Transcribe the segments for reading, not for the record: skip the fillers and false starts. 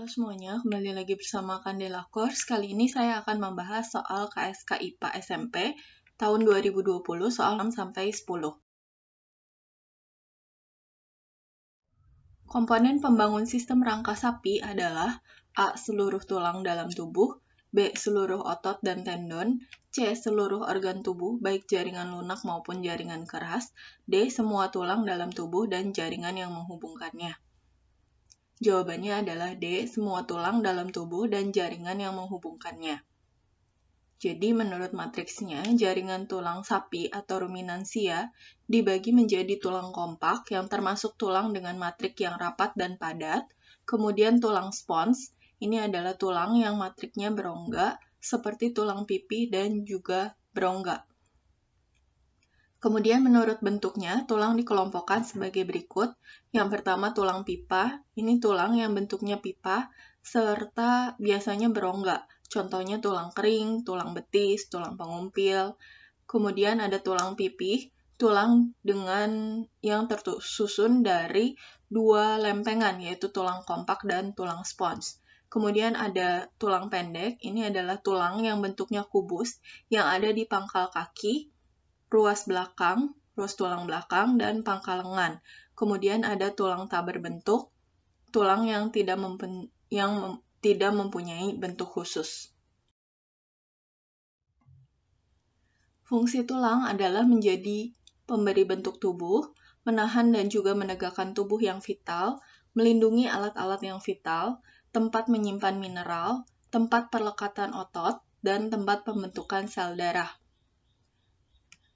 Halo semuanya, kembali lagi bersama Candela Course. Kali ini saya akan membahas soal KSK IPA SMP tahun 2020 soal 6-10. Komponen pembangun sistem rangka sapi adalah A. Seluruh tulang dalam tubuh, B. Seluruh otot dan tendon, C. Seluruh organ tubuh, baik jaringan lunak maupun jaringan keras, D. Semua tulang dalam tubuh dan jaringan yang menghubungkannya. Jawabannya adalah D. Semua tulang dalam tubuh dan jaringan yang menghubungkannya. Jadi menurut matriksnya, jaringan tulang sapi atau ruminansia dibagi menjadi tulang kompak yang termasuk tulang dengan matrik yang rapat dan padat, kemudian tulang spons, ini adalah tulang yang matriknya berongga, seperti tulang pipi dan juga berongga. Kemudian menurut bentuknya, tulang dikelompokkan sebagai berikut. Yang pertama tulang pipa, ini tulang yang bentuknya pipa, serta biasanya berongga. Contohnya tulang kering, tulang betis, tulang pengumpil. Kemudian ada tulang pipih, tulang dengan yang tersusun dari dua lempengan, yaitu tulang kompak dan tulang spons. Kemudian ada tulang pendek, ini adalah tulang yang bentuknya kubus, yang ada di pangkal kaki, ruas tulang belakang, dan pangkal lengan. Kemudian ada tulang tak berbentuk, tulang yang tidak mempunyai bentuk khusus. Fungsi tulang adalah menjadi pemberi bentuk tubuh, menahan dan juga menegakkan tubuh yang vital, melindungi alat-alat yang vital, tempat menyimpan mineral, tempat perlekatan otot, dan tempat pembentukan sel darah.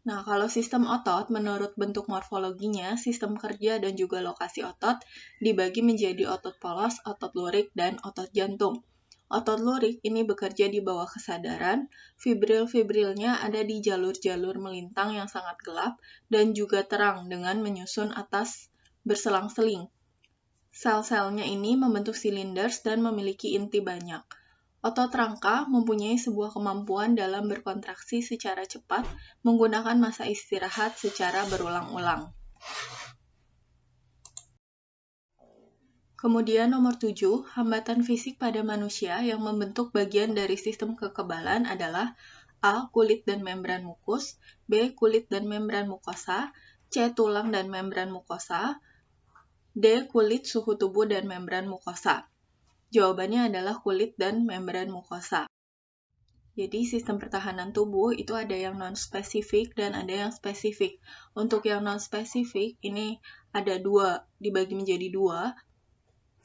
Nah, kalau sistem otot, menurut bentuk morfologinya, sistem kerja dan juga lokasi otot dibagi menjadi otot polos, otot lurik, dan otot jantung. Otot lurik ini bekerja di bawah kesadaran, fibril-fibrilnya ada di jalur-jalur melintang yang sangat gelap dan juga terang dengan menyusun atas berselang-seling. Sel-selnya ini membentuk silinders dan memiliki inti banyak. Otot rangka mempunyai sebuah kemampuan dalam berkontraksi secara cepat menggunakan masa istirahat secara berulang-ulang. Kemudian nomor 7, hambatan fisik pada manusia yang membentuk bagian dari sistem kekebalan adalah A. Kulit dan membran mukus, B. Kulit dan membran mukosa, C. Tulang dan membran mukosa, D. Kulit, suhu tubuh, dan membran mukosa. Jawabannya adalah kulit dan membran mukosa. Jadi sistem pertahanan tubuh itu ada yang non-spesifik dan ada yang spesifik. Untuk yang non-spesifik ini ada dibagi menjadi dua,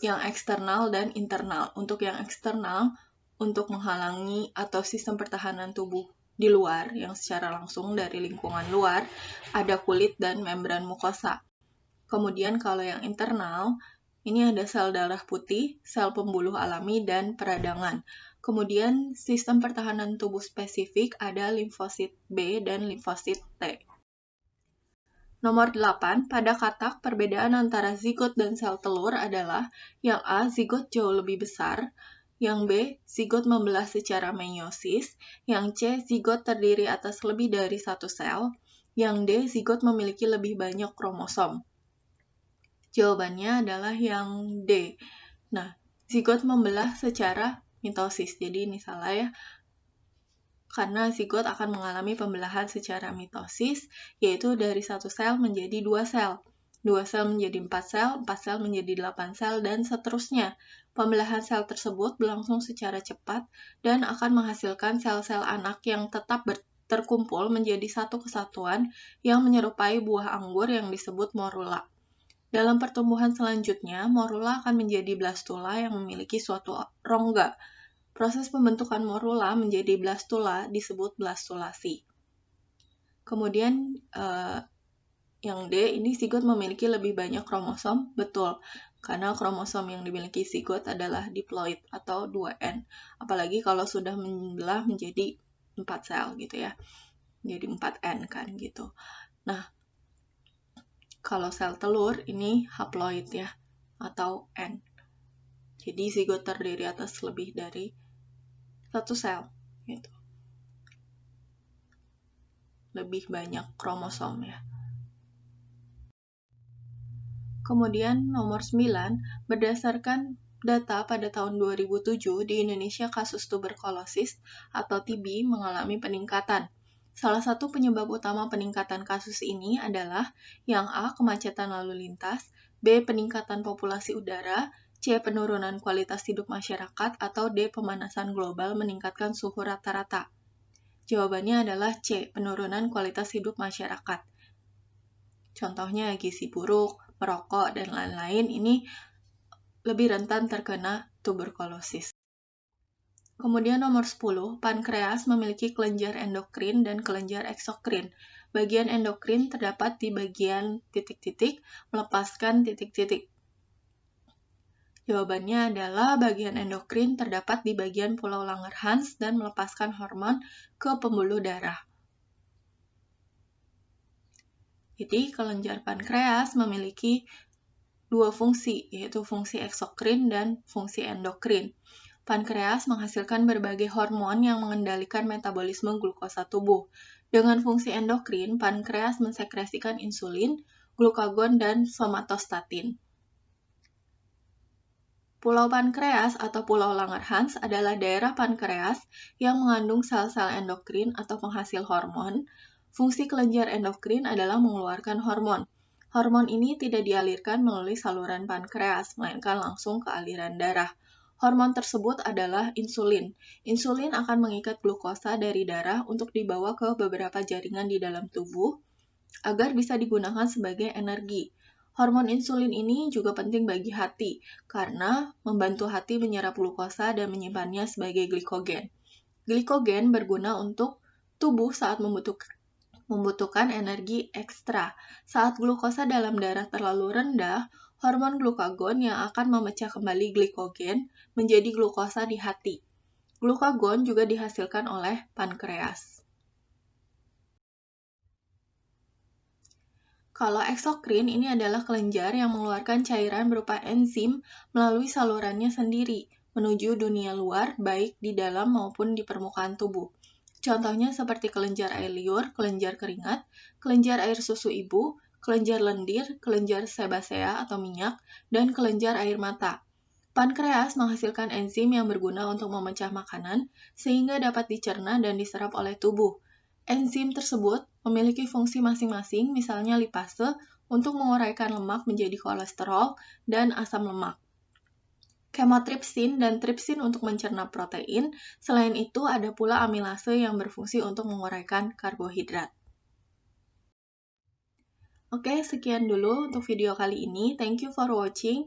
yang eksternal dan internal. Untuk yang eksternal, untuk menghalangi atau sistem pertahanan tubuh di luar, yang secara langsung dari lingkungan luar, ada kulit dan membran mukosa. Kemudian kalau yang internal, ini ada sel darah putih, sel pembuluh alami, dan peradangan. Kemudian sistem pertahanan tubuh spesifik ada limfosit B dan limfosit T. Nomor 8, pada katak perbedaan antara zigot dan sel telur adalah yang A, zigot jauh lebih besar, yang B, zigot membelah secara meiosis, yang C, zigot terdiri atas lebih dari satu sel, yang D, zigot memiliki lebih banyak kromosom. Jawabannya adalah yang D. Nah, zigot membelah secara mitosis. Jadi ini salah ya. Karena zigot akan mengalami pembelahan secara mitosis, yaitu dari satu sel menjadi dua sel. Dua sel menjadi 4 sel menjadi 8 sel, dan seterusnya. Pembelahan sel tersebut berlangsung secara cepat dan akan menghasilkan sel-sel anak yang tetap terkumpul menjadi satu kesatuan yang menyerupai buah anggur yang disebut morula. Dalam pertumbuhan selanjutnya, morula akan menjadi blastula yang memiliki suatu rongga. Proses pembentukan morula menjadi blastula disebut blastulasi. Kemudian yang D, ini zigot memiliki lebih banyak kromosom, betul. Karena kromosom yang dimiliki zigot adalah diploid atau 2N. Apalagi kalau sudah membelah menjadi 4 sel gitu ya. Jadi 4N kan gitu. Nah, kalau sel telur ini haploid ya, atau N. Jadi zigot terdiri atas lebih dari satu sel gitu. Lebih banyak kromosom ya. Kemudian nomor 9, berdasarkan data pada tahun 2007 di Indonesia kasus tuberkulosis atau TB mengalami peningkatan. Salah satu penyebab utama peningkatan kasus ini adalah yang A. Kemacetan lalu lintas, B. Peningkatan populasi udara, C. Penurunan kualitas hidup masyarakat, atau D. Pemanasan global meningkatkan suhu rata-rata. Jawabannya adalah C. Penurunan kualitas hidup masyarakat. Contohnya gizi buruk, merokok, dan lain-lain ini lebih rentan terkena tuberkulosis. Kemudian nomor 10, pankreas memiliki kelenjar endokrin dan kelenjar eksokrin. Bagian endokrin terdapat di bagian titik-titik, melepaskan titik-titik. Jawabannya adalah bagian endokrin terdapat di bagian pulau Langerhans dan melepaskan hormon ke pembuluh darah. Jadi, kelenjar pankreas memiliki dua fungsi, yaitu fungsi eksokrin dan fungsi endokrin. Pankreas menghasilkan berbagai hormon yang mengendalikan metabolisme glukosa tubuh. Dengan fungsi endokrin, pankreas mensekresikan insulin, glukagon, dan somatostatin. Pulau pankreas atau Pulau Langerhans adalah daerah pankreas yang mengandung sel-sel endokrin atau penghasil hormon. Fungsi kelenjar endokrin adalah mengeluarkan hormon. Hormon ini tidak dialirkan melalui saluran pankreas, melainkan langsung ke aliran darah. Hormon tersebut adalah insulin. Insulin akan mengikat glukosa dari darah untuk dibawa ke beberapa jaringan di dalam tubuh agar bisa digunakan sebagai energi. Hormon insulin ini juga penting bagi hati karena membantu hati menyerap glukosa dan menyimpannya sebagai glikogen. Glikogen berguna untuk tubuh saat membutuhkan energi ekstra. Saat glukosa dalam darah terlalu rendah, hormon glukagon yang akan memecah kembali glikogen menjadi glukosa di hati. Glukagon juga dihasilkan oleh pankreas. Kalau eksokrin ini adalah kelenjar yang mengeluarkan cairan berupa enzim melalui salurannya sendiri menuju dunia luar, baik di dalam maupun di permukaan tubuh. Contohnya seperti kelenjar air liur, kelenjar keringat, kelenjar air susu ibu, kelenjar lendir, kelenjar sebasea atau minyak, dan kelenjar air mata. Pankreas menghasilkan enzim yang berguna untuk memecah makanan sehingga dapat dicerna dan diserap oleh tubuh. Enzim tersebut memiliki fungsi masing-masing, misalnya lipase untuk menguraikan lemak menjadi kolesterol dan asam lemak. Kemotripsin dan tripsin untuk mencerna protein. Selain itu, ada pula amilase yang berfungsi untuk menguraikan karbohidrat. Oke, sekian dulu untuk video kali ini. Thank you for watching.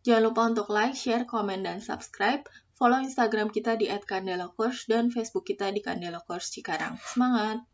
Jangan lupa untuk like, share, komen, dan subscribe. Follow Instagram kita di @kandelacourse dan Facebook kita di Kandela Course Cikarang. Semangat!